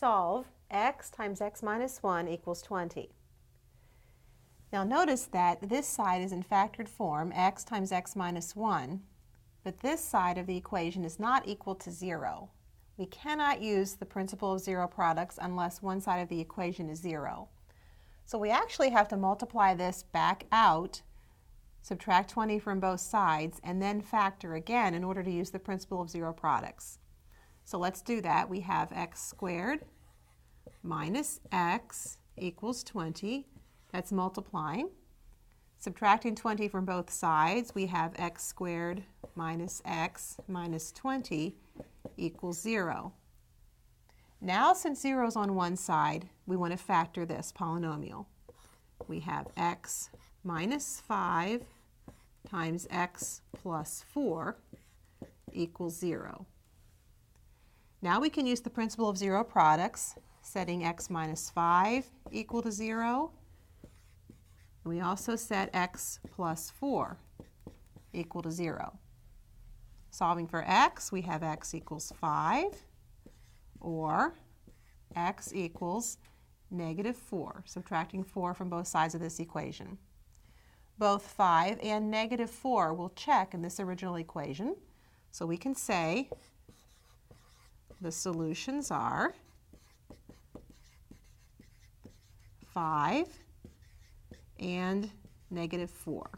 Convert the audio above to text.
solve x times x minus 1 equals 20. Now notice that this side is in factored form, x times x minus 1, but this side of the equation is not equal to 0. We cannot use the principle of zero products unless one side of the equation is 0. So we actually have to multiply this back out, subtract 20 from both sides, and then factor again in order to use the principle of zero products. So let's do that. We have x squared minus x equals 20. That's multiplying. Subtracting 20 from both sides, we have x squared minus x minus 20 equals 0. Now, since 0 is on one side, we want to factor this polynomial. We have x minus 5 times x plus 4 equals 0. Now we can use the principle of zero products, setting x minus 5 equal to 0. We also set x plus 4 equal to 0. Solving for x, we have x equals 5, or x equals negative 4, subtracting 4 from both sides of this equation. Both 5 and negative 4 will check in this original equation, so we can say the solutions are 5 and negative 4.